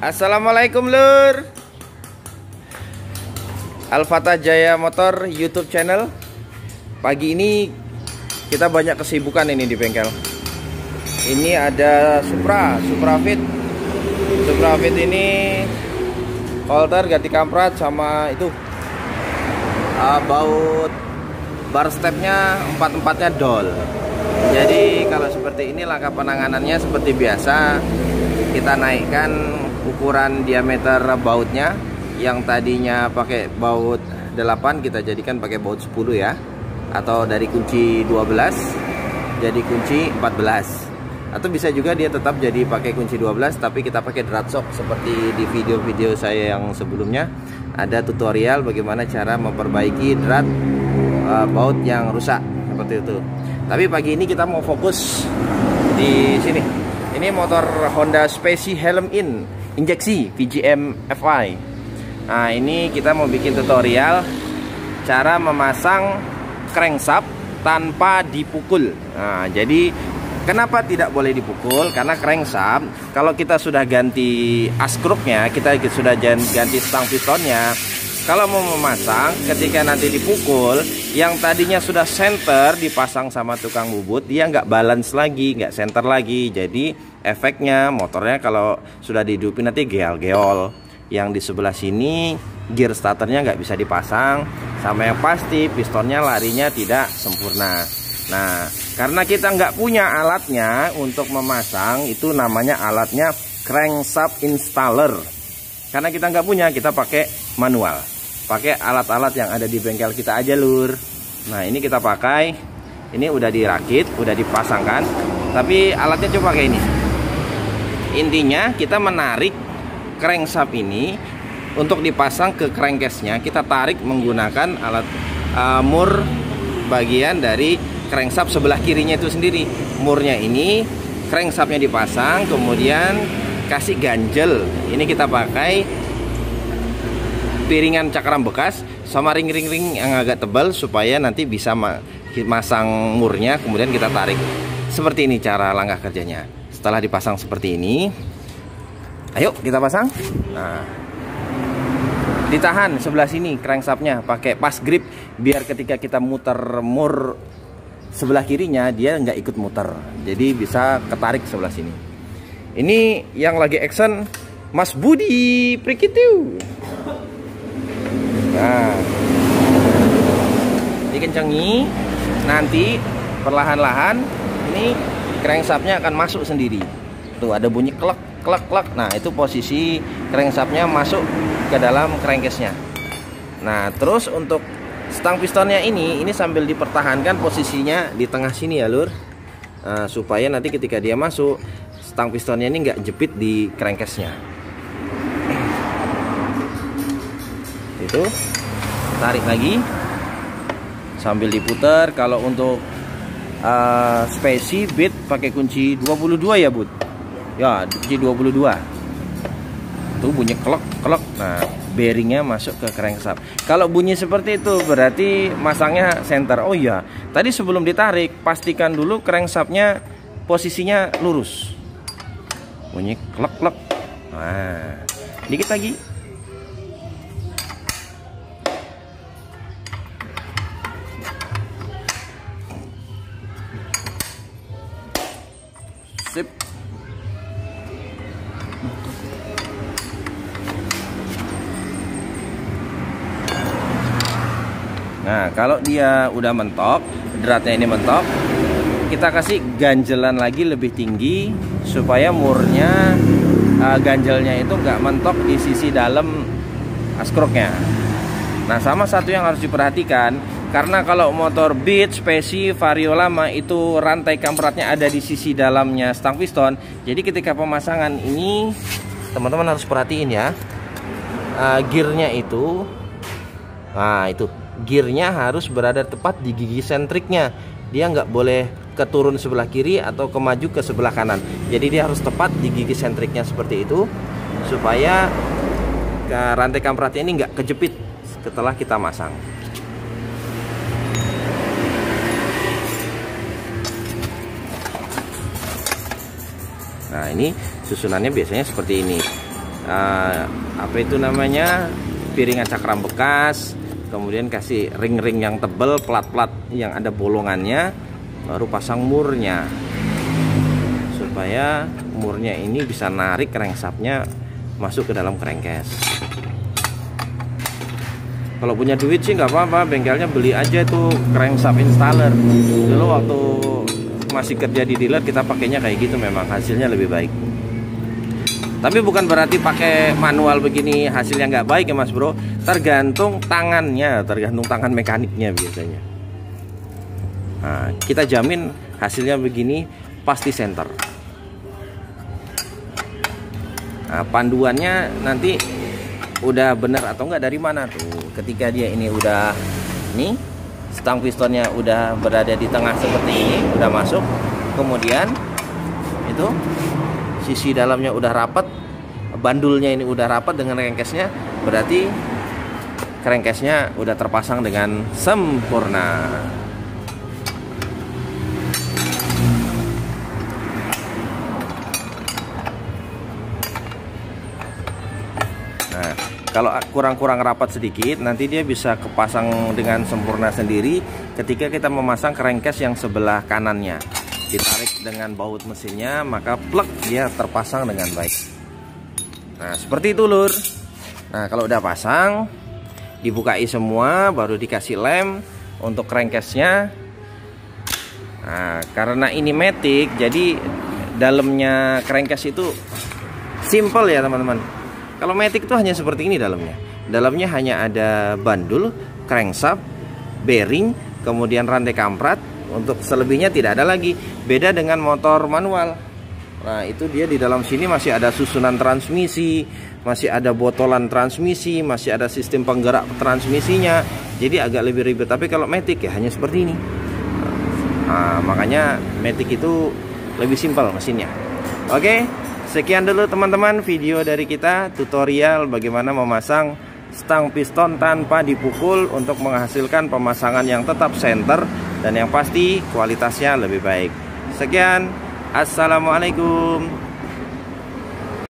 Assalamualaikum Lur. Alfata Jaya Motor YouTube channel. Pagi ini kita banyak kesibukan ini di bengkel. Ini ada Supra Fit. Supra Fit ini holter ganti kamprat sama itu baut bar stepnya empat-empatnya dol. Jadi kalau seperti ini langkah penanganannya seperti biasa. Kita naikkan ukuran diameter bautnya, yang tadinya pakai baut 8 kita jadikan pakai baut 10 ya, atau dari kunci 12 jadi kunci 14, atau bisa juga dia tetap jadi pakai kunci 12 tapi kita pakai drat shock. Seperti di video-video saya yang sebelumnya ada tutorial bagaimana cara memperbaiki drat baut yang rusak seperti itu. Tapi pagi ini kita mau fokus di sini. Ini motor Honda Spacey Helm In injeksi VGM FI. Nah, ini kita mau bikin tutorial cara memasang crankshaft tanpa dipukul. Nah, jadi kenapa tidak boleh dipukul? Karena crankshaft kalau kita sudah ganti askruknya, kita sudah ganti stang pistonnya, kalau mau memasang ketika nanti dipukul, yang tadinya sudah center dipasang sama tukang bubut, dia nggak balance lagi, nggak center lagi. Jadi efeknya motornya kalau sudah dihidupin nanti geol-geol. Yang di sebelah sini gear starternya nggak bisa dipasang, sama yang pasti pistonnya larinya tidak sempurna. Nah, karena kita nggak punya alatnya untuk memasang, itu namanya alatnya crankshaft installer. Karena kita nggak punya, kita pakai manual, pakai alat-alat yang ada di bengkel kita aja Lur. Nah, ini kita pakai, ini udah dirakit, udah dipasangkan, tapi alatnya coba kayak ini. Intinya kita menarik crankshaft ini untuk dipasang ke crankcase-nya, kita tarik menggunakan alat mur bagian dari crankshaft sebelah kirinya itu sendiri. Murnya ini crankshaftnya dipasang, kemudian kasih ganjel. Ini kita pakai piringan cakram bekas sama ring-ring yang agak tebal supaya nanti bisa masang murnya, kemudian kita tarik. Seperti ini cara langkah kerjanya. Setelah dipasang seperti ini, ayo kita pasang. Nah, ditahan sebelah sini crankshaftnya pakai pas grip, biar ketika kita muter mur sebelah kirinya dia nggak ikut muter, jadi bisa ketarik sebelah sini. Ini yang lagi action Mas Budi Prikitiu. Nah, dikencengi, nanti perlahan-lahan ini crankshaftnya akan masuk sendiri. Tuh ada bunyi klek klek klek. Nah, itu posisi crankshaftnya masuk ke dalam crankcase-nya. Nah, terus untuk stang pistonnya ini sambil dipertahankan posisinya di tengah sini ya Lur. Nah, supaya nanti ketika dia masuk, stang pistonnya ini nggak jepit di crankcase-nya. Itu tarik lagi sambil diputar. Kalau untuk Spacey bit pakai kunci 22 ya Bud. Ya, kunci 22. Tuh bunyi klek klek. Nah, bearingnya masuk ke crankshaft. Kalau bunyi seperti itu berarti masangnya center. Oh iya, tadi sebelum ditarik pastikan dulu crankshaftnya posisinya lurus. Bunyi klek klek. Nah, dikit lagi. Sip. Nah, kalau dia udah mentok, dratnya ini mentok, kita kasih ganjelan lagi lebih tinggi supaya murnya ganjelnya itu nggak mentok di sisi dalam askruknya. Nah, sama satu yang harus diperhatikan, karena kalau motor Beat, Spacey, Vario lama itu rantai kampratnya ada di sisi dalamnya stang piston. Jadi ketika pemasangan ini teman-teman harus perhatiin ya, gearnya itu, nah itu gearnya harus berada tepat di gigi sentriknya. Dia nggak boleh keturun sebelah kiri atau kemaju ke sebelah kanan. Jadi dia harus tepat di gigi sentriknya seperti itu, supaya rantai kampratnya ini nggak kejepit setelah kita masang. Nah, ini susunannya biasanya seperti ini. apa itu namanya, piringan cakram bekas, kemudian kasih ring-ring yang tebal, plat-plat yang ada bolongannya, baru pasang murnya supaya murnya ini bisa narik crankshaftnya masuk ke dalam crankcase. Kalau punya duit sih nggak apa-apa, bengkelnya beli aja tuh crankshaft installer. Dulu waktu masih kerja di dealer kita pakainya kayak gitu, memang hasilnya lebih baik. Tapi bukan berarti pakai manual begini hasilnya nggak baik ya mas bro. Tergantung tangannya, tergantung tangan mekaniknya biasanya. Nah, kita jamin hasilnya begini pasti center. Nah, panduannya nanti udah bener atau enggak dari mana tuh. Ketika dia ini udah, nih stang pistonnya udah berada di tengah seperti ini, udah masuk, kemudian itu sisi dalamnya udah rapat, bandulnya ini udah rapat dengan crankcase-nya, berarti crankcase-nya udah terpasang dengan sempurna. Nah, kalau kurang-kurang rapat sedikit, nanti dia bisa kepasang dengan sempurna sendiri ketika kita memasang crankcase yang sebelah kanannya. Ditarik dengan baut mesinnya, maka plug dia terpasang dengan baik. Nah, seperti itu lur. Nah, kalau udah pasang, dibukai semua, baru dikasih lem untuk crankcase-nya. Nah, karena ini matic, jadi dalamnya crankcase itu simple ya teman-teman. Kalau matic itu hanya seperti ini dalamnya. Dalamnya hanya ada bandul, crankshaft, bearing, kemudian rantai kamprat. Untuk selebihnya tidak ada lagi. Beda dengan motor manual. Nah, itu dia di dalam sini masih ada susunan transmisi, masih ada botolan transmisi, masih ada sistem penggerak transmisinya. Jadi agak lebih ribet. Tapi kalau matic ya hanya seperti ini. Nah, makanya matic itu lebih simpel mesinnya. Oke. Sekian dulu teman-teman video dari kita, tutorial bagaimana memasang stang piston tanpa dipukul untuk menghasilkan pemasangan yang tetap center dan yang pasti kualitasnya lebih baik. Sekian, assalamualaikum.